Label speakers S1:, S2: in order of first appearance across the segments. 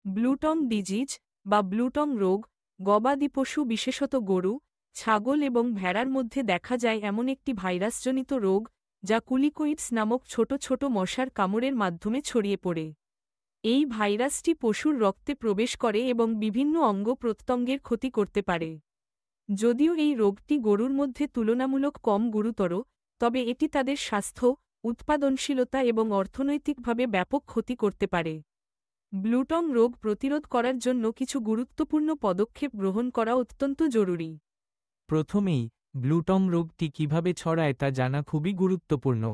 S1: ব্লুটং disease বা ব্লুটং রোগ গবাদি পশু বিশেষত গরু, ছাগল এবং ভেড়ার মধ্যে দেখা যায় এমন একটি ভাইরাসজনিত রোগ যা কুলিকোইডস নামক ছোট ছোট মশার কামড়ের মাধ্যমে ছড়িয়ে পড়ে। এই ভাইরাসটি পশুর রক্তে প্রবেশ করে এবং বিভিন্ন অঙ্গ প্রত্যঙ্গের ক্ষতি করতে পারে। যদিও এই রোগটি গরুর মধ্যে তুলনামূলক কম গুরুতর, তবে এটি তাদের স্বাস্থ্য, উৎপাদনশীলতা এবং অর্থনৈতিকভাবে ব্যাপক ক্ষতি করতে পারে। ব্লুটং রোগ প্রতিরোধ করার জন্য কিছু গুরুত্বপূর্ণ পদক্ষেপ গ্রহণ করা অত্যন্ত জরুরি।
S2: প্রথমেই, ব্লুটং রোগটি কিভাবে ছড়ায় তা জানা খুবই গুরুত্বপূর্ণ।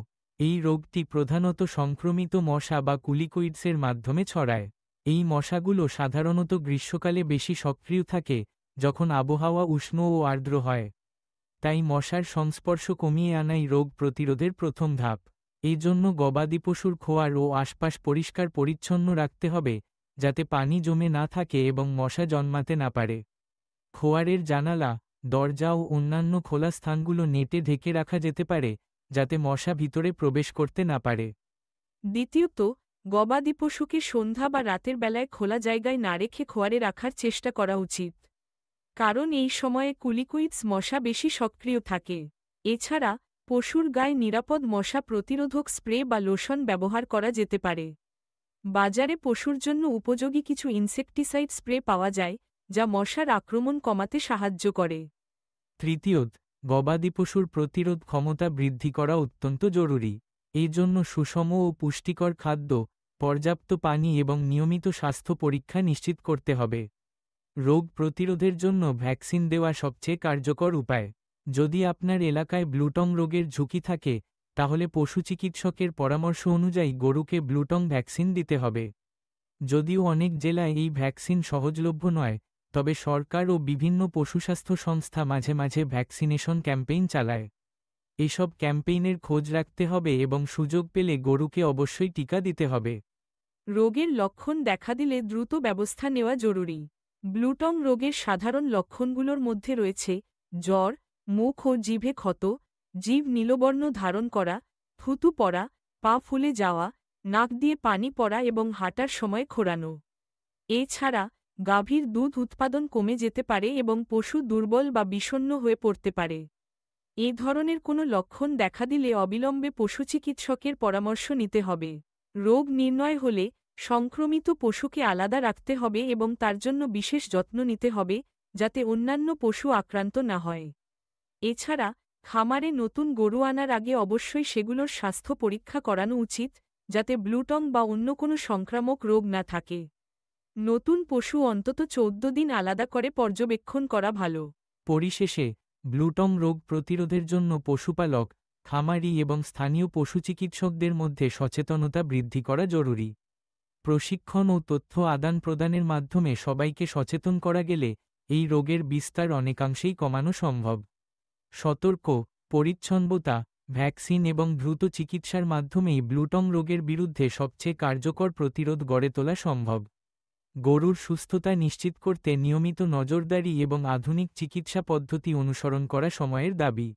S2: এই রোগটি প্রধানত সংক্রমিত মশা বা কুলিকোইডসের মাধ্যমে ছড়ায়। এই মশাগুলো সাধারণত গ্রীষ্মকালে বেশি সক্রিয় থাকে, যখন আবহাওয়া উষ্ণ ও আর্দ্র হয়। তাই মশার সংস্পর্শ কমিয়ে আনাই রোগ প্রতিরোধের প্রথম ধাপ। এই জন্য গবাদি পশুর খোয়ার ও আশপাশ পরিষ্কার পরিচ্ছন্ন রাখতে হবে, যাতে পানি জমে না থাকে এবং মশা জন্মাতে না পারে। খোয়ারের জানালা, দরজা ও অন্যান্য খোলা স্থানগুলো নেটে ঢেকে রাখা যেতে পারে, যাতে মশা ভিতরে প্রবেশ করতে না পারে।
S1: দ্বিতীয়ত, গবাদি পশুকে সন্ধ্যা বা রাতের বেলায় খোলা জায়গায় না রেখে খোয়ারে রাখার চেষ্টা করা উচিত, কারণ এই সময়ে কুলিকোইডস মশা বেশি সক্রিয় থাকে। এছাড়া, পশুর গায়ে নিরাপদ মশা প্রতিরোধক স্প্রে বা লোশন ব্যবহার করা যেতে পারে। বাজারে পশুর জন্য উপযোগী কিছু ইনসেকটিসাইড স্প্রে পাওয়া যায়, যা মশার আক্রমণ কমাতে সাহায্য করে।
S2: তৃতীয়ত, গবাদি পশুর প্রতিরোধ ক্ষমতা বৃদ্ধি করা অত্যন্ত জরুরি। এই জন্য সুষম ও পুষ্টিকর খাদ্য, পর্যাপ্ত পানি এবং নিয়মিত স্বাস্থ্য পরীক্ষা নিশ্চিত করতে হবে। রোগ প্রতিরোধের জন্য ভ্যাকসিন দেওয়া সবচেয়ে কার্যকর উপায়। যদি আপনার এলাকায় ব্লুটং রোগের ঝুঁকি থাকে, তাহলে পশু চিকিৎসকের পরামর্শ অনুযায়ী গরুকে ব্লুটং ভ্যাকসিন দিতে হবে। যদিও অনেক জেলায় এই ভ্যাকসিন সহজলভ্য নয়, তবে সরকার ও বিভিন্ন পশুস্বাস্থ্য সংস্থা মাঝে মাঝে ভ্যাকসিনেশন ক্যাম্পেইন চালায়। এসব ক্যাম্পেইনের খোঁজ রাখতে হবে এবং সুযোগ পেলে গরুকে অবশ্যই টিকা দিতে হবে।
S1: রোগের লক্ষণ দেখা দিলে দ্রুত ব্যবস্থা নেওয়া জরুরি। ব্লুটং রোগের সাধারণ লক্ষণগুলোর মধ্যে রয়েছে জ্বর, মুখ ও জিভে ক্ষত, জিভ নীলবর্ণ ধারণ করা, থুতু পড়া, পা ফুলে যাওয়া, নাক দিয়ে পানি পড়া এবং হাঁটার সময় খোঁড়ানো। এছাড়া, গাভীর দুধ উৎপাদন কমে যেতে পারে এবং পশু দুর্বল বা বিষণ্ণ হয়ে পড়তে পারে। এ ধরনের কোনো লক্ষণ দেখা দিলে অবিলম্বে পশুচিকিৎসকের পরামর্শ নিতে হবে। রোগ নির্ণয় হলে সংক্রমিত পশুকে আলাদা রাখতে হবে এবং তার জন্য বিশেষ যত্ন নিতে হবে, যাতে অন্যান্য পশু আক্রান্ত না হয়। এছাড়া, খামারে নতুন গরু আনার আগে অবশ্যই সেগুলোর স্বাস্থ্য পরীক্ষা করানো উচিত, যাতে ব্লুটং বা অন্য কোনো সংক্রামক রোগ না থাকে। নতুন পশু অন্তত 14 দিন আলাদা করে পর্যবেক্ষণ করা ভালো।
S2: পরিশেষে, ব্লুটং রোগ প্রতিরোধের জন্য পশুপালক, খামারি এবং স্থানীয় পশুচিকিৎসকদের মধ্যে সচেতনতা বৃদ্ধি করা জরুরি। প্রশিক্ষণ ও তথ্য আদান প্রদানের মাধ্যমে সবাইকে সচেতন করা গেলে এই রোগের বিস্তার অনেকাংশেই কমানো সম্ভব। সতর্ক, পরিচ্ছন্নতা, ভ্যাকসিন এবং দ্রুত চিকিৎসার মাধ্যমেই ব্লুটং রোগের বিরুদ্ধে সবচেয়ে কার্যকর প্রতিরোধ গড়ে তোলা সম্ভব। গরুর সুস্থতা নিশ্চিত করতে নিয়মিত নজরদারি এবং আধুনিক চিকিৎসা পদ্ধতি অনুসরণ করা সময়ের দাবি।